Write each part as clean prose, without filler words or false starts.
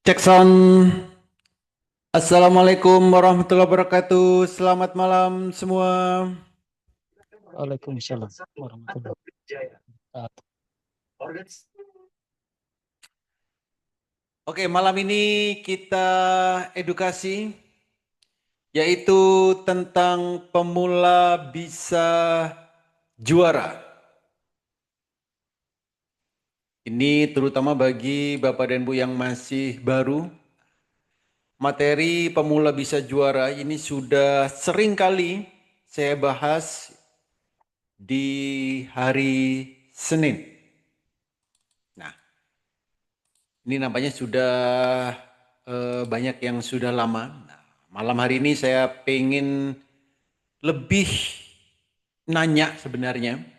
Cek sound. Assalamualaikum warahmatullahi wabarakatuh. Selamat malam semua. Waalaikumsalam warahmatullahi wabarakatuh. Oke, malam ini kita edukasi, yaitu tentang pemula bisa juara. Ini terutama bagi Bapak dan Ibu yang masih baru. Materi pemula bisa juara ini sudah sering kali saya bahas di hari Senin. Nah, ini nampaknya sudah banyak yang sudah lama. Nah, malam hari ini saya pengen lebih nanya sebenarnya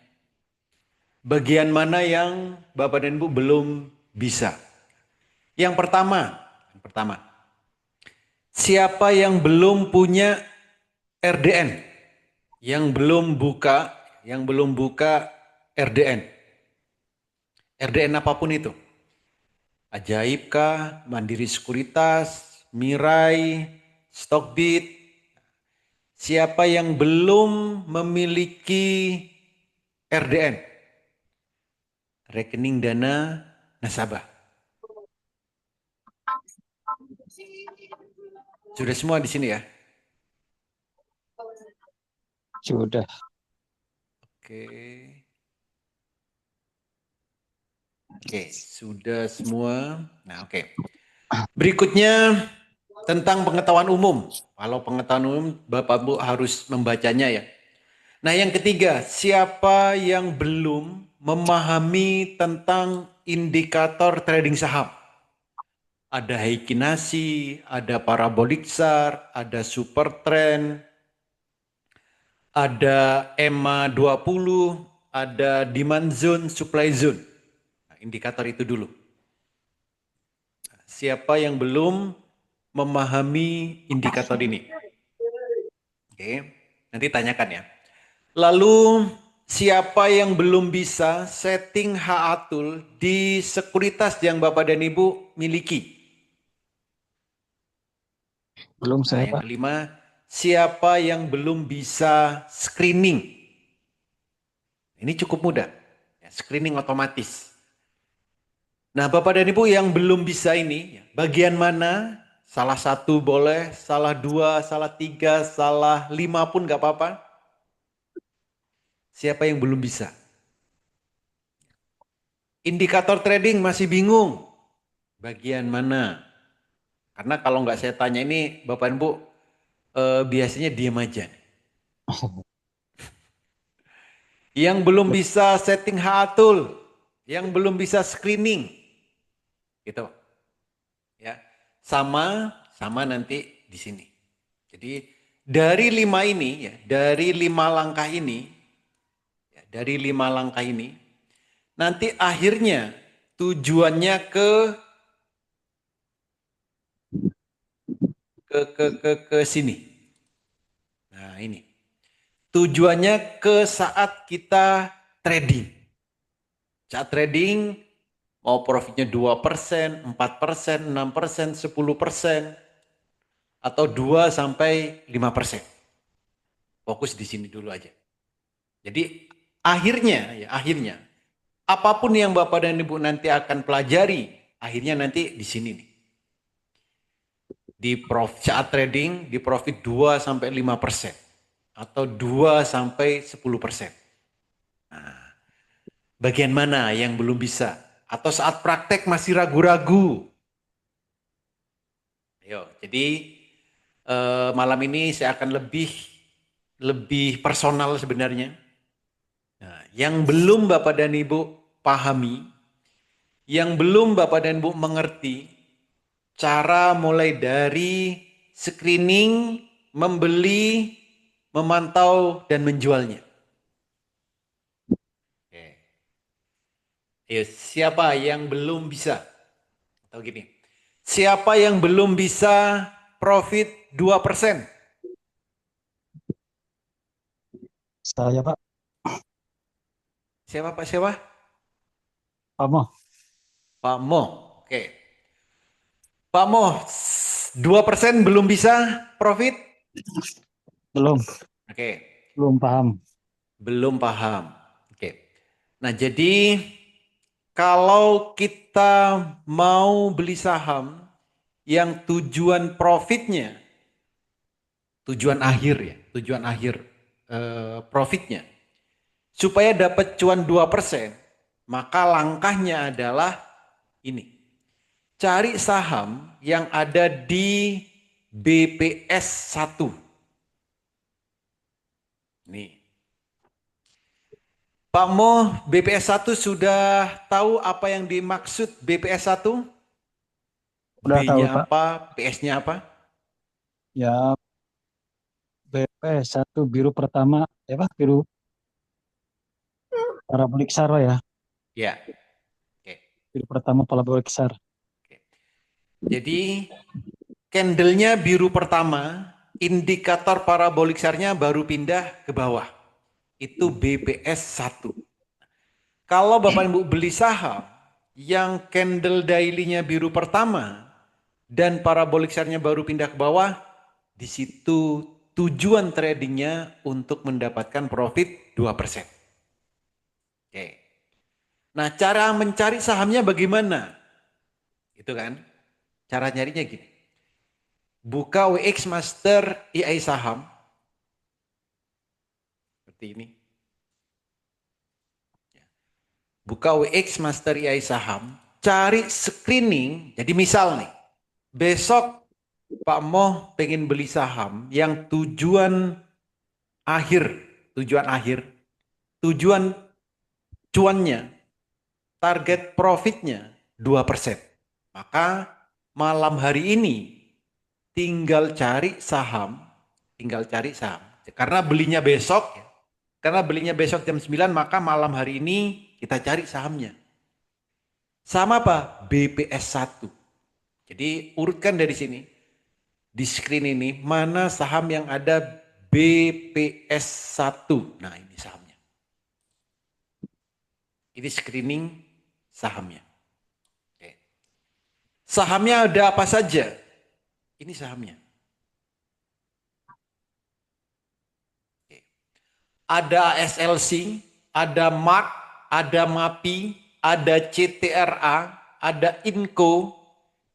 bagian mana yang Bapak dan Ibu belum bisa. Yang pertama, siapa yang belum punya RDN, yang belum buka RDN, RDN apapun itu. Ajaib kah, Mandiri Sekuritas, Mirai, Stockbit. Siapa yang belum memiliki RDN, rekening dana nasabah? Sudah semua di sini ya? Sudah. Oke. Oke, sudah semua. Nah, oke. Berikutnya tentang pengetahuan umum. Kalau pengetahuan umum Bapak Bu harus membacanya ya. Nah, yang ketiga, siapa yang belum memahami tentang indikator trading saham? Ada Heikin Nasi, ada Parabolic SAR, ada Super Trend, ada EMA 20, ada Demand Zone, Supply Zone. Nah, indikator itu dulu. Siapa yang belum memahami indikator ini? Oke, nanti tanyakan ya. Lalu siapa yang belum bisa setting HA tool di sekuritas yang Bapak dan Ibu miliki? Belum Nah, saya, yang Pak. kelima, siapa yang belum bisa screening? Ini cukup mudah. Ya, screening otomatis. Nah, Bapak dan Ibu yang belum bisa ini, bagian mana? Salah satu boleh, salah dua, salah tiga, salah lima pun gak apa-apa. Siapa yang belum bisa? Indikator trading masih bingung. Bagian mana? Karena kalau nggak saya tanya ini, Bapak dan Ibu biasanya diam aja. Yang belum bisa setting HA tool, yang belum bisa screening, gitu. Ya, sama nanti di sini. Jadi dari lima ini, ya, dari lima langkah ini, ya, dari lima langkah ini, nanti akhirnya tujuannya ke sini. Nah ini tujuannya ke saat kita trading. Saat trading mau profitnya 2%, 4%, 6%, 10%, atau 2 sampai 5%. Fokus di sini dulu aja. Jadi akhirnya apapun yang Bapak dan Ibu nanti akan pelajari, akhirnya nanti di sini nih. Di saat trading di profit 2 sampai 5% atau 2 sampai 10%. Bagian mana yang belum bisa? Atau saat praktek masih ragu-ragu? Ayo, jadi malam ini saya akan lebih lebih personal sebenarnya. Nah, yang belum Bapak dan Ibu pahami, yang belum Bapak dan Ibu mengerti, cara mulai dari screening, membeli, memantau, dan menjualnya. Oke. Ayo, siapa yang belum bisa? Atau gini, siapa yang belum bisa profit 2%? Saya, Pak. Siapa Pak siapa? Pak Mo. Pak Mo. Oke. Pak Mo, 2% belum bisa profit? Belum, Oke, belum paham. belum paham. Oke. Nah, jadi kalau kita mau beli saham yang tujuan profitnya, tujuan akhir ya, tujuan akhir profitnya, supaya dapat cuan 2%, maka langkahnya adalah ini. Cari saham yang ada di BPS 1. Nih. Pak Mo, BPS 1 sudah tahu apa yang dimaksud BPS 1? Udah tahu, B-nya Pak. apa? PS-nya apa? Ya, BP satu biru pertama, ya Pak, biru parabolik SAR ya. Ya, oke. Biru pertama parabolik SAR. Oke. Jadi candlenya biru pertama, indikator parabolik SAR-nya baru pindah ke bawah. Itu BPS 1. Kalau Bapak Ibu beli saham yang candle daily-nya biru pertama dan parabolik SAR-nya baru pindah ke bawah, di situ tujuan tradingnya untuk mendapatkan profit 2%. Oke. Nah, cara mencari sahamnya bagaimana? Itu kan. Cara nyarinya gini. Buka WX Master AI saham seperti ini. Buka WX Master AI saham, cari screening. Jadi misal nih, besok Pak Moh pengen beli saham yang akhir, tujuan akhir, tujuan cuannya, target profitnya 2%. Maka malam hari ini tinggal cari saham, Karena belinya besok, karena belinya besok jam 9, maka malam hari ini kita cari sahamnya. Sama apa? BPS 1. Jadi urutkan dari sini. Di screen ini, mana saham yang ada BPS 1. Nah, ini sahamnya. Ini screening sahamnya. Oke. Sahamnya ada apa saja? Ini sahamnya. Oke. Ada SLC, ada MARK, ada MAPI, ada CTRA, ada INCO,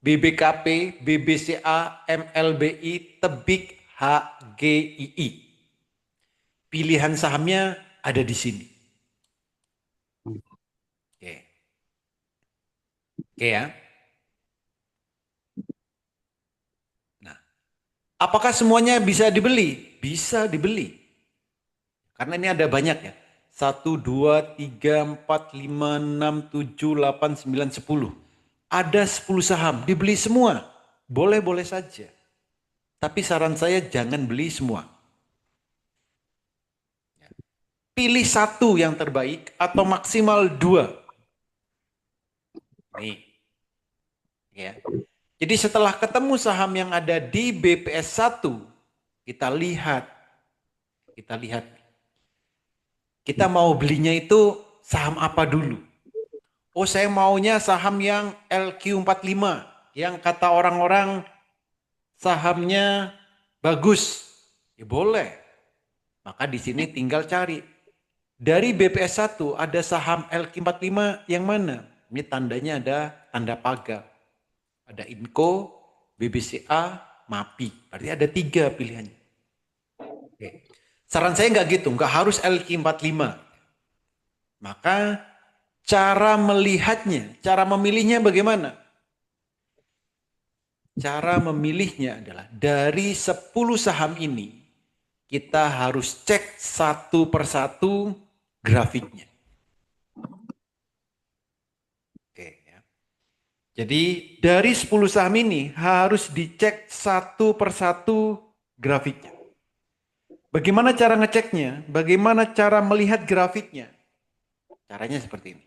BBKP, BBCA, MLBI, Tebik, HGII. Pilihan sahamnya ada di sini. Oke. Oke ya. Nah, apakah semuanya bisa dibeli? Bisa dibeli. Karena ini ada banyak ya. 1, 2, 3, 4, 5, 6, 7, 8, 9, 10. Ada 10 saham, dibeli semua. Boleh-boleh saja. Tapi saran saya jangan beli semua. Pilih satu yang terbaik atau maksimal dua. Nih. Ya. Jadi setelah ketemu saham yang ada di BPS 1, kita lihat. Kita mau belinya itu saham apa dulu? Oh, saya maunya saham yang LQ45, yang kata orang-orang sahamnya bagus. Ya boleh. Maka di sini tinggal cari. Dari BPS 1 ada saham LQ45 yang mana? Ini tandanya ada tanda pagar. Ada INCO, BBCA, MAPI. Berarti ada 3 pilihannya. Oke. Saran saya nggak gitu, nggak harus LQ45. Maka cara melihatnya, cara memilihnya bagaimana? Cara memilihnya adalah dari 10 saham ini kita harus cek satu persatu grafiknya. Oke ya. Jadi dari 10 saham ini harus dicek satu persatu grafiknya. Bagaimana cara ngeceknya? Bagaimana cara melihat grafiknya? Caranya seperti ini.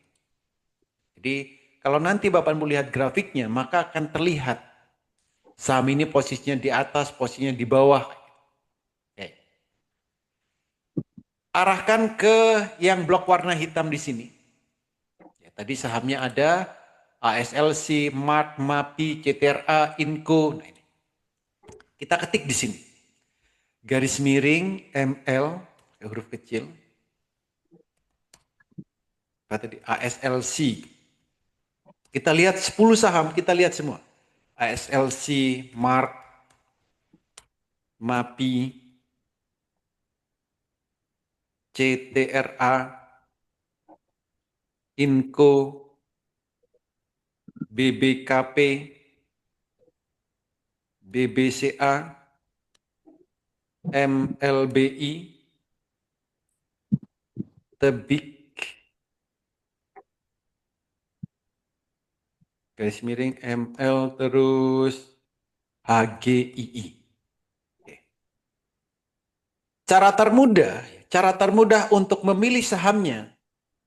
Jadi kalau nanti Bapak melihat grafiknya, maka akan terlihat saham ini posisinya di atas, posisinya di bawah. Oke. Arahkan ke yang blok warna hitam di sini. Ya, tadi sahamnya ada ASLC, MART, MAPI, CTRA, INCO. Nah, ini. Kita ketik di sini. Garis miring ML, huruf kecil. Tadi ASLC. Kita lihat 10 saham, kita lihat semua. ASLC, MART, MAPI, CTRA, INCO, BBKP, BBCA, MLBI, Tebik, garis miring ML, terus HGII. Oke. Cara termudah untuk memilih sahamnya,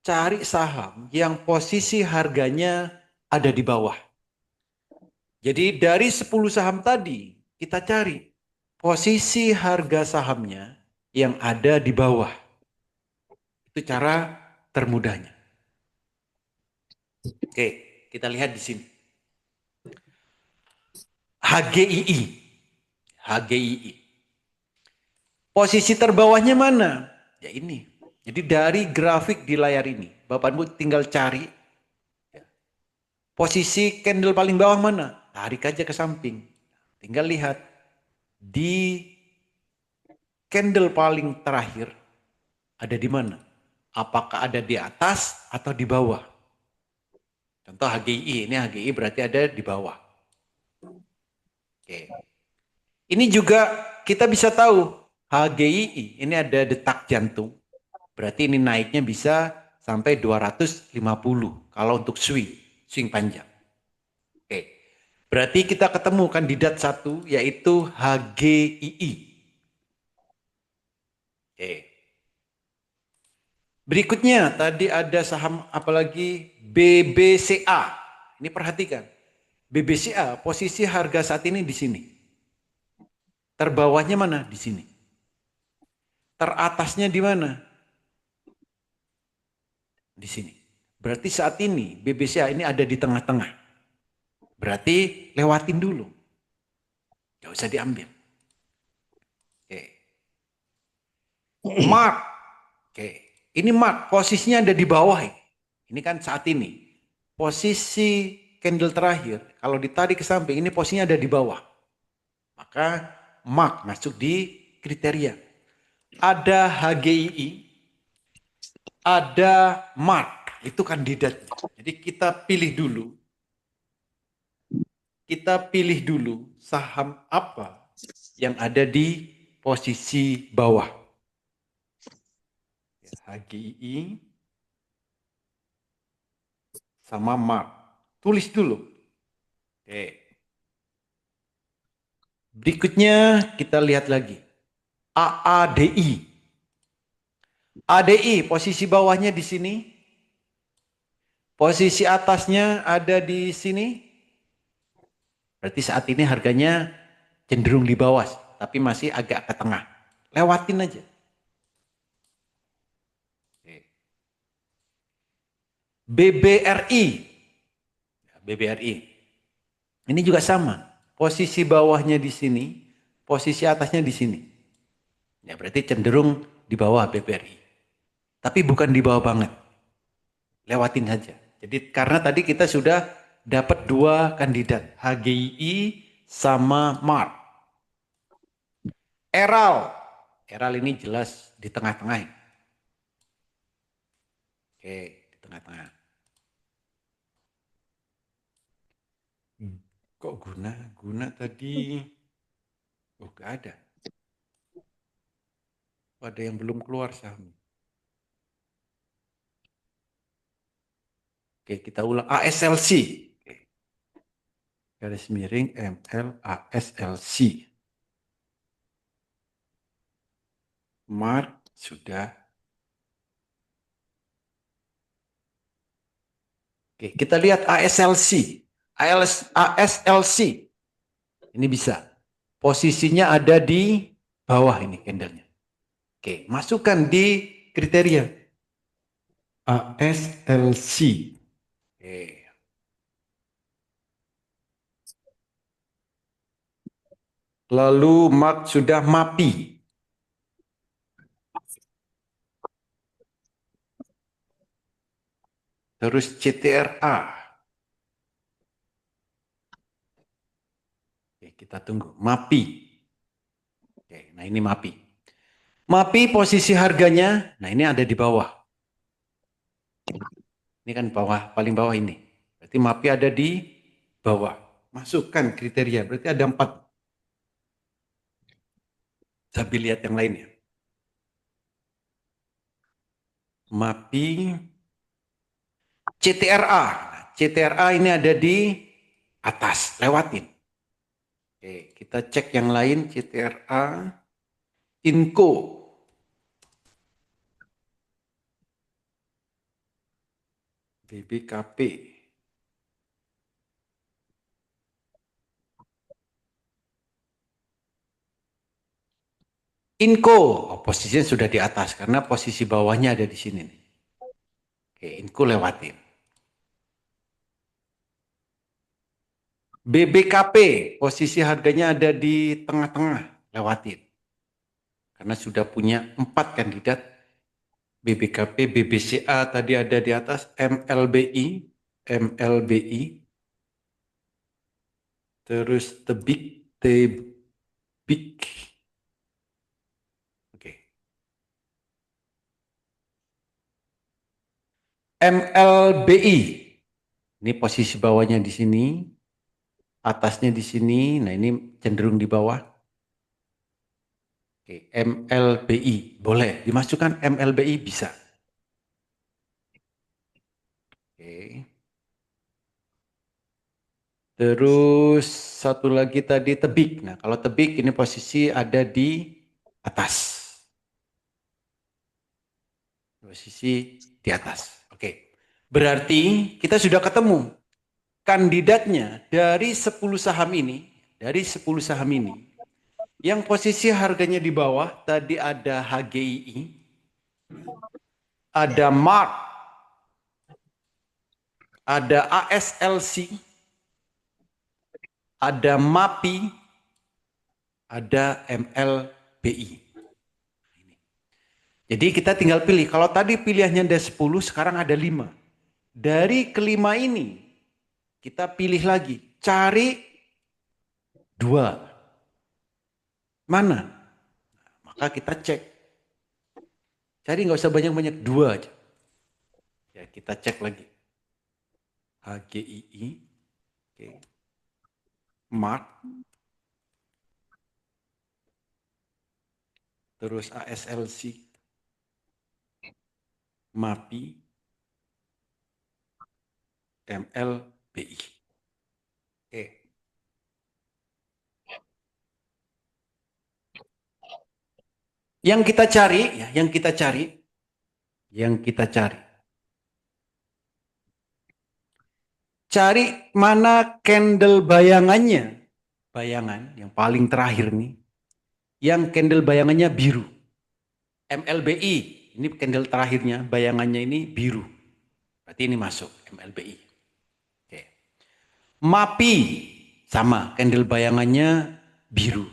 cari saham yang posisi harganya ada di bawah. Jadi dari 10 saham tadi, kita cari posisi harga sahamnya yang ada di bawah. Itu cara termudahnya. Oke, kita lihat di sini. HGII. HGII. Posisi terbawahnya mana? Ya ini. Jadi dari grafik di layar ini, Bapak Ibu tinggal cari posisi candle paling bawah mana? Tarik aja ke samping. Tinggal lihat di candle paling terakhir ada di mana? Apakah ada di atas atau di bawah? Contoh HGI, ini HGI berarti ada di bawah. Oke. Ini juga kita bisa tahu HGI ini ada detak jantung. Berarti ini naiknya bisa sampai 250 kalau untuk swing panjang. Oke. Berarti kita ketemu kandidat satu yaitu HGII. Oke. Berikutnya tadi ada saham apalagi BBCA. Ini perhatikan. BBCA posisi harga saat ini di sini. Terbawahnya mana? Di sini. Teratasnya di mana? Di sini. Berarti saat ini BBCA ini ada di tengah-tengah. Berarti lewatin dulu. Gak usah diambil. Oke. Mark. Oke. Ini Mark. Posisinya ada di bawah. Ini kan saat ini. Posisi candle terakhir. Kalau ditarik ke samping. Ini posisinya ada di bawah. Maka Mark masuk di kriteria. Ada HGII. Ada Mark. Itu kandidat. Jadi kita pilih dulu. Kita pilih dulu saham apa yang ada di posisi bawah. HGI sama MARK. Tulis dulu. Oke. Berikutnya kita lihat lagi. AADI. ADI posisi bawahnya di sini. Posisi atasnya ada di sini. Berarti saat ini harganya cenderung di bawah, tapi masih agak ke tengah. Lewatin aja. BBRI. BBRI. Ini juga sama. Posisi bawahnya di sini, posisi atasnya di sini. Ya berarti cenderung di bawah BBRI. Tapi bukan di bawah banget. Lewatin saja. Jadi karena tadi kita sudah dapat dua kandidat, HGI sama MART. Eral. Eral ini jelas di tengah-tengah. Oke, di tengah-tengah. Kok guna tadi? Oh, gak ada. Ada yang belum keluar saham. Oke, kita ulang. ASLC. Oke. Garis miring ML ASLC. Mark sudah. Oke, kita lihat ASLC. ASLC. Ini bisa. Posisinya ada di bawah ini candlenya. Oke, masukkan di kriteria ASLC. Oke. Lalu Mark sudah MAPI. Terus CTRA. Oke, kita tunggu. MAPI. Oke, nah ini MAPI. MAPI posisi harganya, nah ini ada di bawah. Ini kan bawah, paling bawah ini. Berarti MAPI ada di bawah. Masukkan kriteria, berarti ada 4. Sambil lihat yang lainnya. MAPI, CTRA. Nah, CTRA ini ada di atas, lewatin. Oke, kita cek yang lain, CTRA, INCO. BBKP. INCO, oh, posisinya sudah di atas karena posisi bawahnya ada di sini. Oke, INCO lewatin. BBKP, posisi harganya ada di tengah-tengah, lewatin. Karena sudah punya 4 kandidat. BBKP, BBCA tadi ada di atas, MLBI, terus Tebik. Oke. MLBI, ini posisi bawahnya di sini, atasnya di sini, nah ini cenderung di bawah. Oke, MLBI, boleh dimasukkan MLBI bisa. Oke. Terus satu lagi tadi Tebik. Nah kalau Tebik ini posisi ada di atas. Posisi di atas. Oke. Berarti kita sudah ketemu kandidatnya dari 10 saham ini. Dari 10 saham ini. Yang posisi harganya di bawah tadi ada HGII. Ada MARK. Ada ASLC. Ada MAPI. Ada MLBI. Jadi kita tinggal pilih. Kalau tadi pilihannya ada 10, sekarang ada 5. Dari kelima ini, kita pilih lagi. Cari 2. Mana? Maka kita cek. Cari nggak usah banyak-banyak, 2 aja. Ya, kita cek lagi. HGII. Oke. Mark. Terus ASLC. MAPI. MLBI. Oke. Yang kita cari, ya, yang kita cari. Cari mana candle bayangannya. Bayangan yang paling terakhir nih. Yang candle bayangannya biru. MLBI, ini candle terakhirnya, bayangannya ini biru. Berarti ini masuk, MLBI. Oke. MAPI, sama, candle bayangannya biru.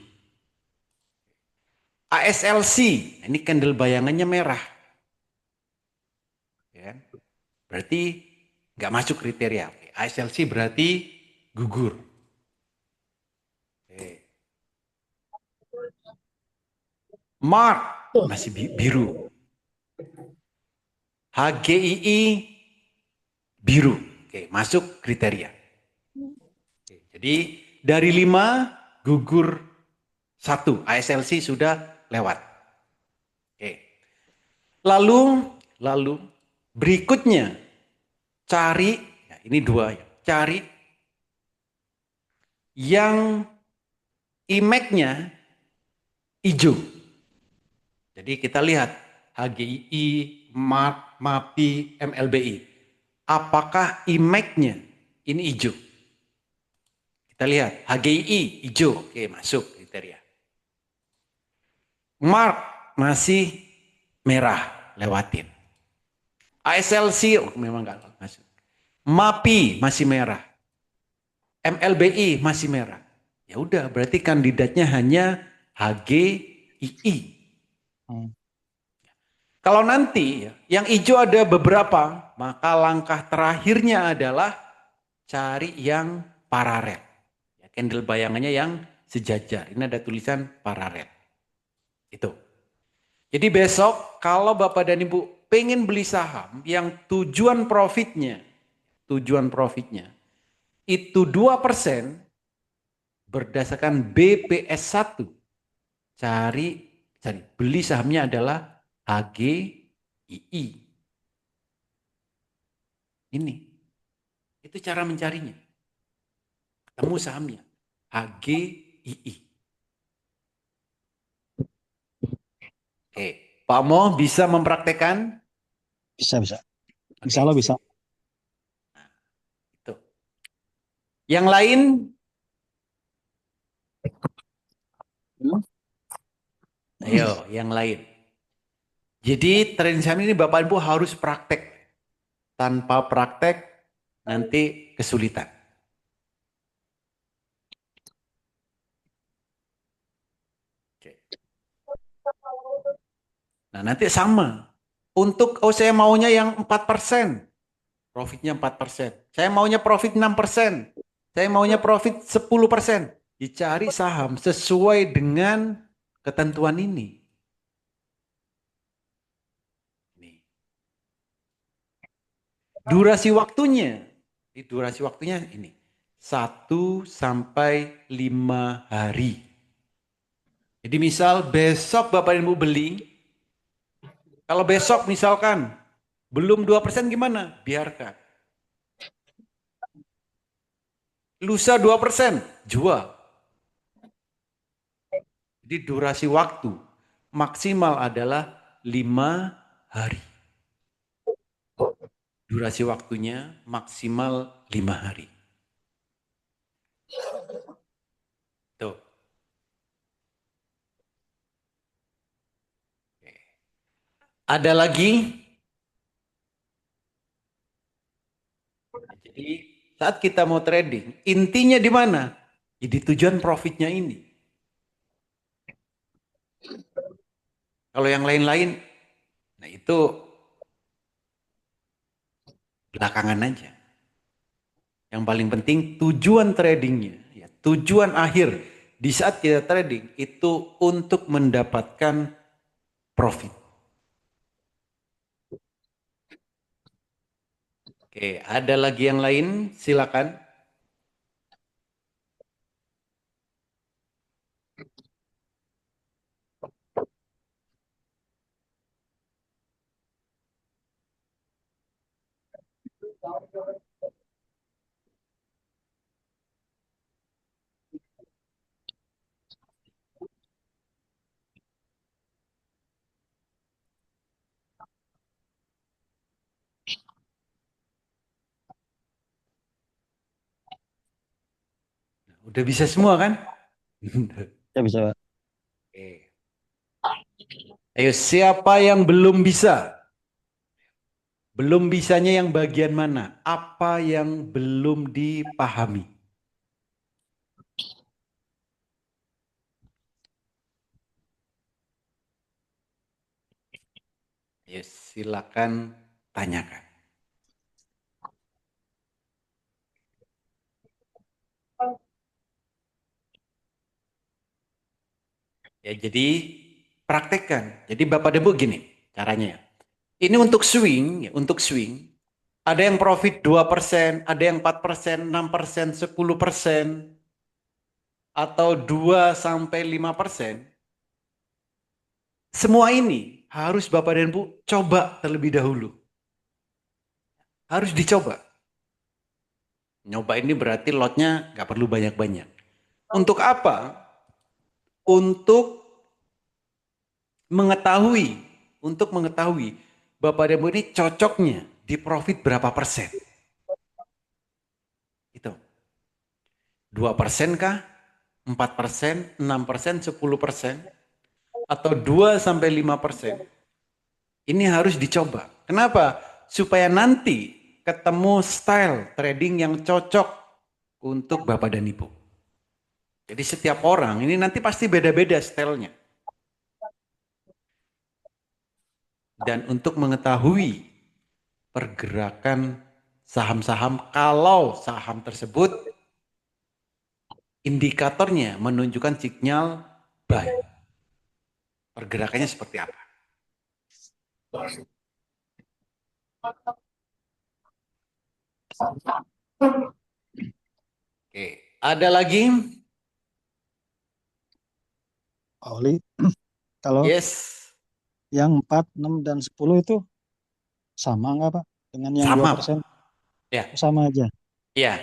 ASLC, ini candle bayangannya merah. Ya. Berarti nggak masuk kriteria. ASLC berarti gugur. Oke. MARK, masih biru. HGII, biru. Oke, masuk kriteria. Oke, jadi dari 5 gugur 1. ASLC sudah lewat. Oke. Lalu berikutnya cari, ya ini 2 ya. Cari yang IMAC-nya hijau. Jadi kita lihat HGII, MARK, MAPI, MLBI. Apakah IMAC-nya ini hijau? Kita lihat HGII hijau. Oke, masuk kriteria. MARK masih merah, lewatin. ASLC memang enggak masuk. MAPI masih merah. MLBI masih merah. Ya udah, berarti kandidatnya hanya HGII. Hmm. Kalau nanti yang hijau ada beberapa, maka langkah terakhirnya adalah cari yang paralel. Ya, candle bayangannya yang sejajar. Ini ada tulisan paralel. Itu. Jadi besok kalau Bapak dan Ibu pengen beli saham yang tujuan profitnya itu 2% berdasarkan BPS 1, cari beli sahamnya adalah HGII. Ini. Itu cara mencarinya. Ketemu sahamnya. HGII. Oke. Pak Mo bisa mempraktekkan? Bisa, bisa. Insya Oke, Allah bisa. sip. Itu. Yang lain, Hmm. ayo, yang lain. Jadi trading saham ini Bapak Ibu harus praktek. Tanpa praktek nanti kesulitan. Oke. Nah nanti sama. Untuk, saya maunya yang 4%. Profitnya 4%. Saya maunya profit 6%. Saya maunya profit 10%. Dicari saham sesuai dengan ketentuan ini. Nih. Durasi waktunya ini. 1 sampai 5 hari. Jadi misal besok Bapak Ibu beli, kalau besok misalkan belum 2% gimana? Biarkan. Lusa 2%, jual. Jadi durasi waktu maksimal adalah 5 hari. Durasi waktunya maksimal 5 hari. Tuh. Ada lagi. Jadi saat kita mau trading, intinya di mana? Jadi tujuan profitnya ini. Kalau yang lain-lain, nah itu belakangan aja. Yang paling penting tujuan tradingnya, ya, tujuan akhir di saat kita trading itu untuk mendapatkan profit. Oke, ada lagi yang lain? Silakan. Udah bisa semua kan? Ya bisa. Oke. Ayo, siapa yang belum bisa? Belum bisanya yang bagian mana? Apa yang belum dipahami? Ayo, silakan tanyakan. Ya, jadi praktekkan. Jadi Bapak Debu gini caranya. Ini untuk swing, ya, untuk swing. Ada yang profit 2%, ada yang 4%, 6%, 10%, atau 2 sampai 5%. Semua ini harus Bapak dan Bu coba terlebih dahulu. Harus dicoba. Nyoba ini berarti lotnya nggak perlu banyak-banyak. Untuk apa? Untuk mengetahui, Bapak dan Bu ini cocoknya di profit berapa persen. Itu. 2% kah? 4%, 6%, 10%, atau 2 sampai 5%. Ini harus dicoba. Kenapa? Supaya nanti ketemu style trading yang cocok untuk Bapak dan Ibu. Jadi setiap orang ini nanti pasti beda-beda stylenya. Dan untuk mengetahui pergerakan saham-saham, kalau saham tersebut indikatornya menunjukkan sinyal buy. Pergerakannya seperti apa? Oke, ada lagi? Pak Oli, kalau Yes, yang 4, 6, dan 10 itu sama nggak Pak? Dengan yang dua sama Pak. persen Ya, Sama aja. ya.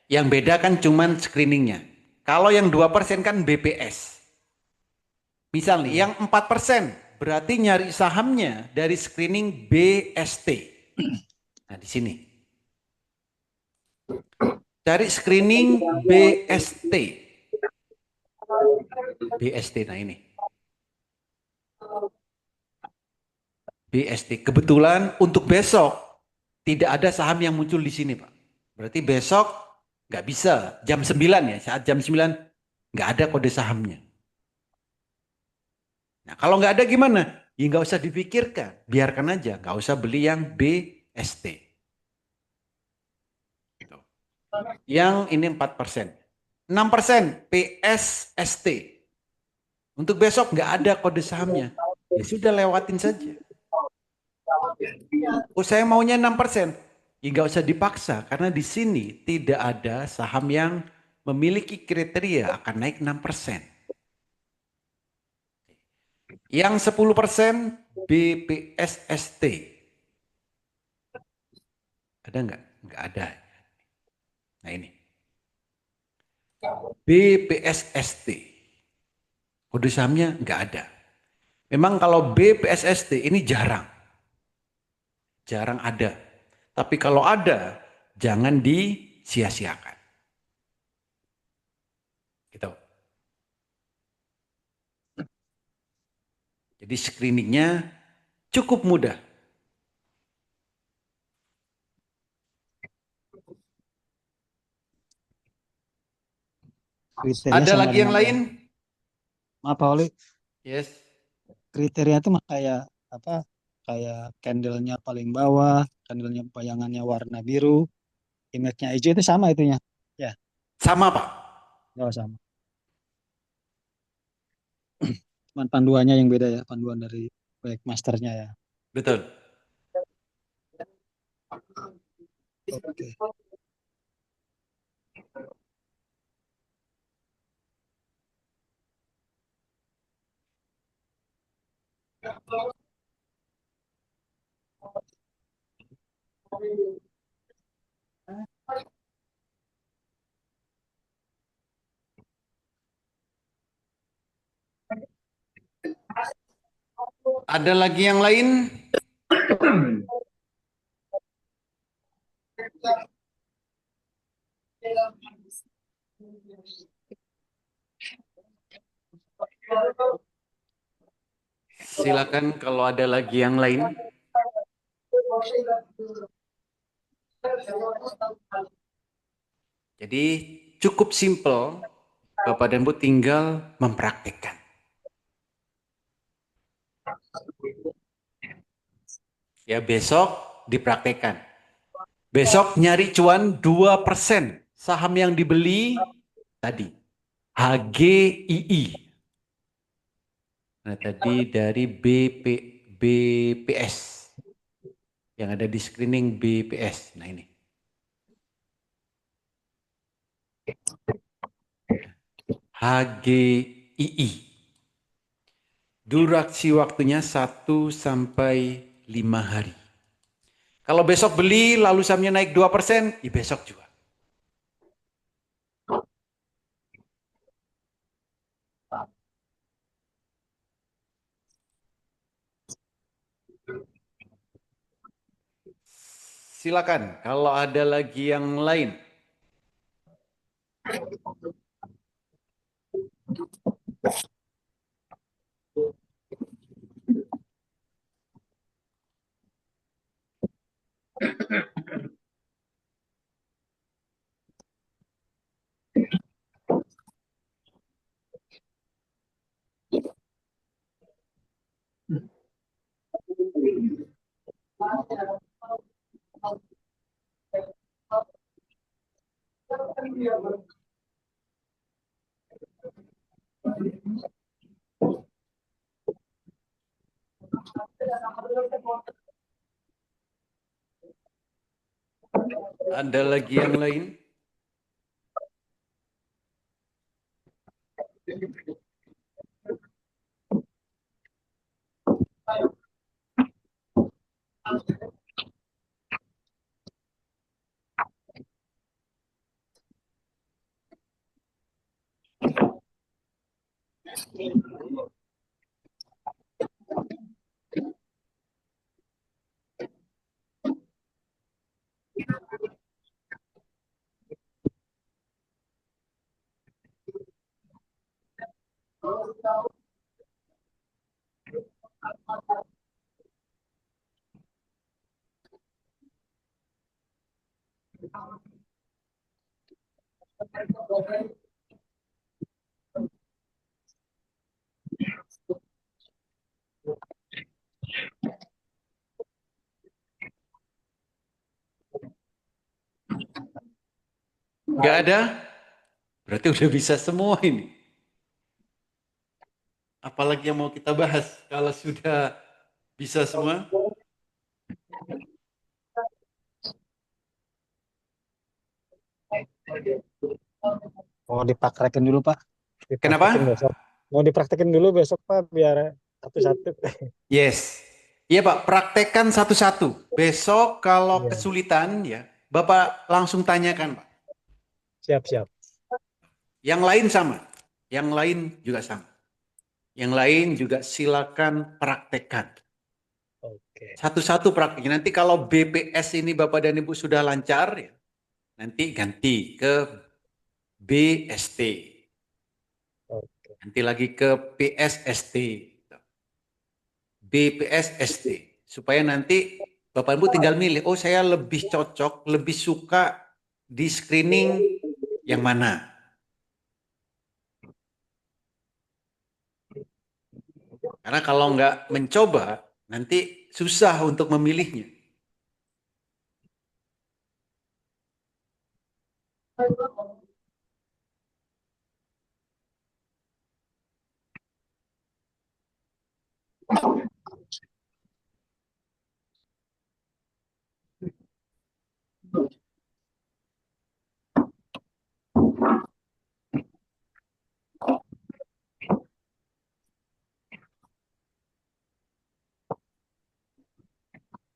Yang beda kan cuman screeningnya. Kalau yang 2% kan BPS. Misal nih, Oh, yang 4% berarti nyari sahamnya dari screening BST. Nah, di sini. Cari screening BST. BST, nah ini. BST. Kebetulan untuk besok tidak ada saham yang muncul di sini, Pak. Berarti besok nggak bisa. Jam 9 ya, saat jam 9 nggak ada kode sahamnya. Nah, kalau nggak ada gimana? Ya nggak usah dipikirkan. Biarkan aja. Nggak usah beli yang BST. Gitu. Yang ini 4%. 6% PSST. Untuk besok nggak ada kode sahamnya. Ya sudah lewatin saja. Oh saya maunya 6%. Ya nggak usah dipaksa. Karena di sini tidak ada saham yang memiliki kriteria akan naik 6%. Yang 10% BPSST. Ada nggak? Nggak ada. Nah ini. BPSST. Kode sahamnya nggak ada. Memang kalau BPSST ini jarang. Jarang ada. Tapi kalau ada, jangan disia-siakan. Gitu. Jadi screeningnya cukup mudah. kriteria Ada sama lagi yang dengan lain? yang, maaf Pak Oli, Yes. kriteria itu mah kayak apa? Kayak candlenya paling bawah, candlenya bayangannya warna biru, image-nya hijau itu sama itunya. Ya, Sama Pak. nggak sama. Cuman panduannya yang beda ya, panduan dari proyek masternya ya. Betul. Oke. Ada lagi yang lain? Silakan kalau ada lagi yang lain. Jadi cukup simple. Bapak dan Bu tinggal mempraktikkan. Ya besok dipraktekkan. Besok nyari cuan 2%. Saham yang dibeli tadi. HGII. Nah tadi dari BPS. Yang ada di screening BPS. Nah ini. HGII. Durasi waktunya 1 sampai 5 hari. Kalau besok beli lalu sahamnya naik 2%, ya besok juga. Silakan kalau ada lagi yang lain. Ada lagi yang lain? Nggak ada? Berarti udah bisa semua ini. Apalagi yang mau kita bahas kalau sudah bisa semua? Mau dipraktekin dulu Pak. Dipraktekin Kenapa? besok. Mau dipraktekin dulu besok Pak biar satu-satu. Yes. Iya Pak, praktekkan satu-satu. Besok kalau Iya, kesulitan ya, Bapak langsung tanyakan Pak. siap-siap. Yang lain sama. Yang lain juga sama. Yang lain juga silakan praktekkan. Oke. Satu-satu praktek. Nanti kalau BPS ini Bapak dan Ibu sudah lancar ya, nanti ganti ke BST. Oke. Nanti lagi ke PSST. BPSST. Supaya nanti Bapak Ibu tinggal milih, oh saya lebih cocok, lebih suka di screening yang mana. Karena kalau nggak mencoba, nanti susah untuk memilihnya.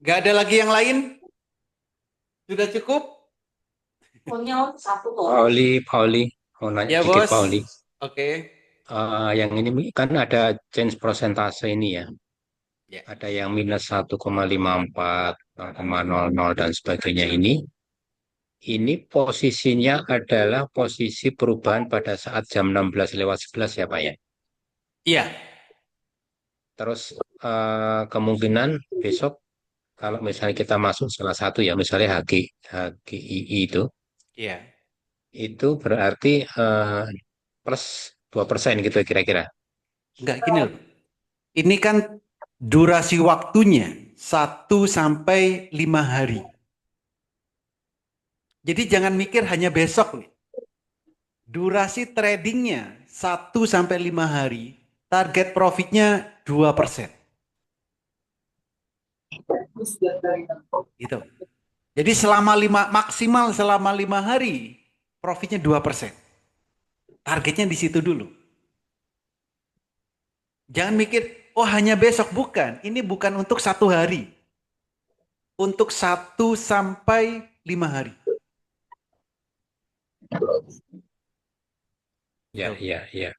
Nggak ada lagi yang lain? Sudah cukup? Punya satu kok. Pauli, mau nanya Ya dikit bos. Pauli. Oke. Yang ini kan ada change persentase ini ya. Ya. Ada yang minus 1,54, 0,00 dan sebagainya ini. Ini posisinya adalah posisi perubahan pada saat jam 16:11 ya Pak ya. Iya. Terus kemungkinan besok kalau misalnya kita masuk salah satu ya, misalnya HGII Iya. itu berarti plus 2% gitu kira-kira. Enggak gini loh. Ini kan durasi waktunya 1 sampai 5 hari. Jadi jangan mikir hanya besok nih. Durasi tradingnya 1 sampai 5 hari. Target profitnya 2%. Gitu. Jadi maksimal selama 5 hari profitnya 2%. Targetnya di situ dulu. Jangan mikir, oh hanya besok. Bukan. Ini bukan untuk 1 hari. Untuk 1 sampai 5 hari. Ya, Gitu. ya, ya.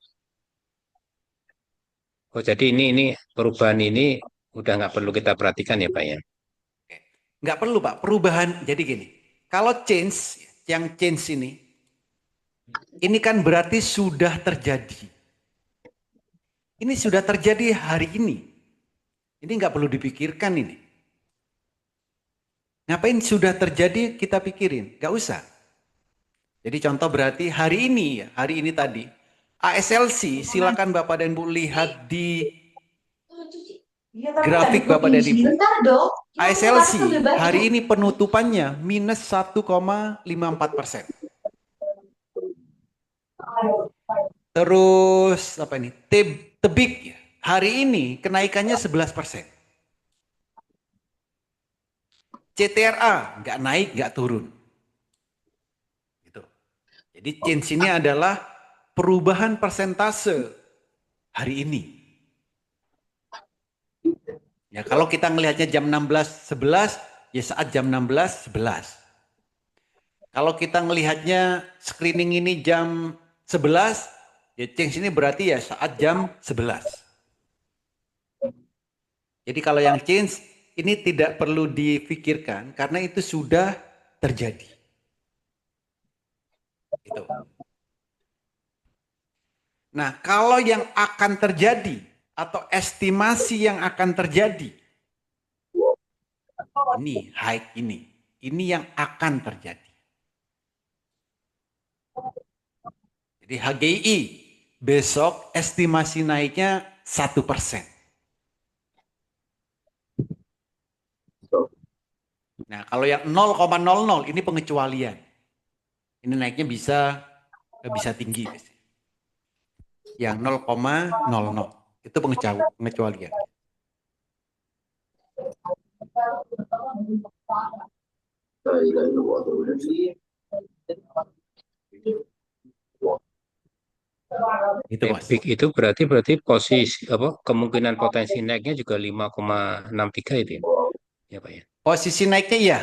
Oh, jadi ini perubahan ini udah nggak perlu kita perhatikan ya, Pak ya? Nggak perlu Pak, perubahan. Jadi gini, kalau yang change ini kan berarti sudah terjadi. Ini sudah terjadi hari ini. Ini nggak perlu dipikirkan ini. Ngapain sudah terjadi kita pikirin? Nggak usah. Jadi contoh berarti hari ini tadi. ASLC, silakan Bapak dan Bu lihat di Iya, tapi grafik tadi Bapak dan Ibu. sebentar dong. ASLC hari ini penutupannya minus 1,54%. Terus apa ini? Tebik ya. Hari ini kenaikannya 11%. CTRA nggak naik, nggak turun. Gitu. Jadi change ini adalah perubahan persentase hari ini. Ya, kalau kita ngelihatnya jam 16.11, ya saat jam 16.11. Kalau kita ngelihatnya screening ini jam 11, ya change ini berarti ya saat jam 11. Jadi kalau yang change ini tidak perlu difikirkan karena itu sudah terjadi. Itu. Nah, kalau yang akan terjadi atau estimasi yang akan terjadi, ini high ini yang akan terjadi. Jadi HGI besok estimasi naiknya 1%. Nah, kalau yang 0,00 ini pengecualian. Ini naiknya bisa tinggi. Yang 0,00 itu pengecualian. Itu Bos. Epic itu berarti posisi apa kemungkinan potensi naiknya juga 5,63 itu ya, ya Pak ya. Posisi naiknya iya.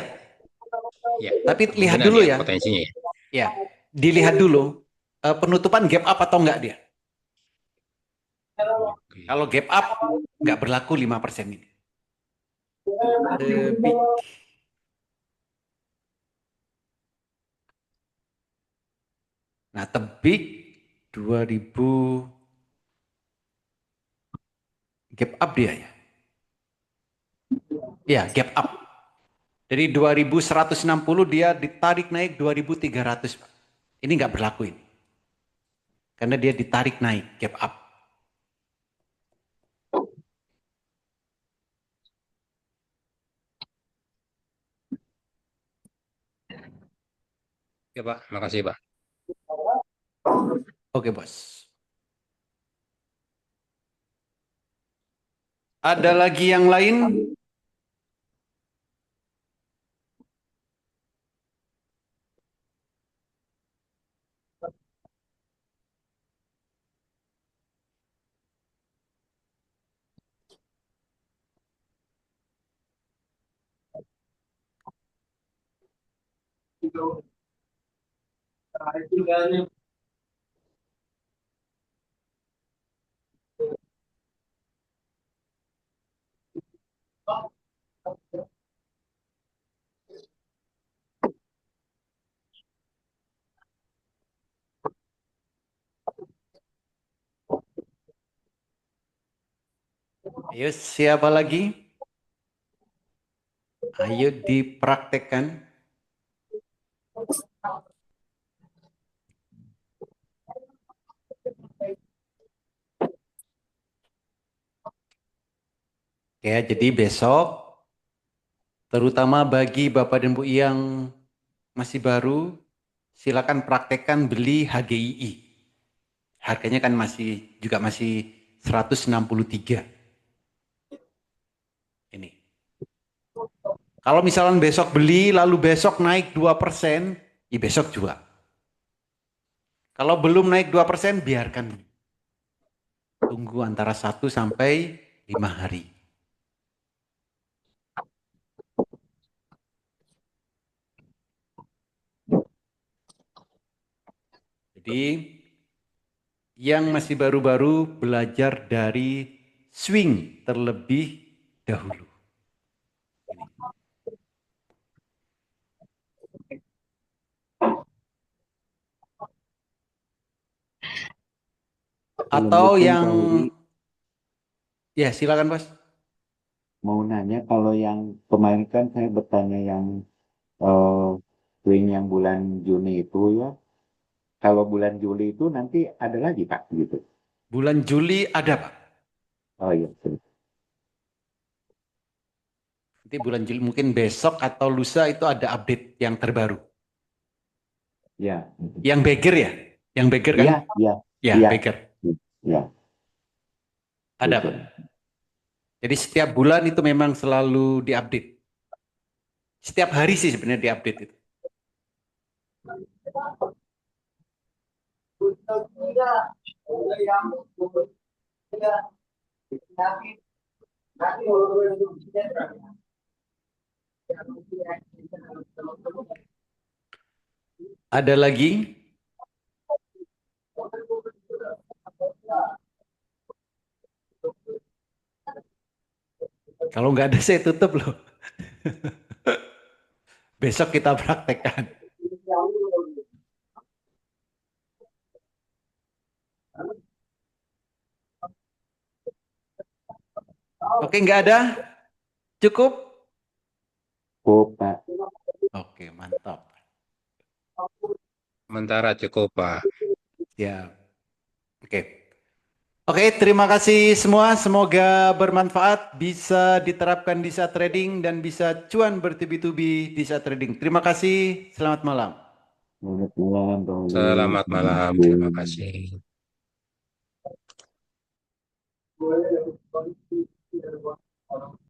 Ya, Tapi lihat kemungkinan dulu ya ya. potensinya ya. Ya, dilihat dulu penutupan gap up atau enggak dia. Oke. Kalau gap up enggak berlaku 5% ini. Tebik. Nah, tebik 2000 gap up dia ya. Ya, gap up. Dari 2160 dia ditarik naik 2300, Pak. Ini enggak berlaku ini. Karena dia ditarik naik gap up. Ya Pak, makasih Pak. Oke, Bos. Ada lagi yang lain? Ayo, siapa lagi? Ayo dipraktekkan. Oke, jadi besok, terutama bagi Bapak dan Bu yang masih baru, silakan praktekkan beli HGII. Harganya kan masih 163. Ini. Kalau misalnya besok beli, lalu besok naik 2%, ya besok jual. Kalau belum naik 2%, biarkan. Tunggu antara 1 sampai 5 hari. Jadi, yang masih baru-baru belajar dari swing terlebih dahulu. Atau yang ya silakan Bos. Mau nanya kalau yang kemarin kan saya bertanya yang swing yang bulan Juni itu ya. Kalau bulan Juli itu nanti ada lagi Pak gitu. Bulan Juli ada Pak. Oh iya. Nanti bulan Juli mungkin besok atau lusa itu ada update yang terbaru. Ya. Yang Bagger ya? Yang Bagger kan? Iya, iya. Ya, Iya. Baker. Ya, Ada, betul. Pak. Jadi setiap bulan itu memang selalu diupdate. Setiap hari sih sebenarnya diupdate itu. Ada lagi? Kalau nggak ada saya tutup loh. Besok kita praktekkan. Oke, nggak ada? Cukup? Oh, Pak. Oke, mantap. Sementara cukup, Pak. Ya, oke. Oke, terima kasih semua. Semoga bermanfaat, bisa diterapkan di saat trading dan bisa cuan bertubi-tubi di saat trading. Terima kasih. Selamat malam. Selamat malam, Bang Willy. Selamat malam. Terima kasih.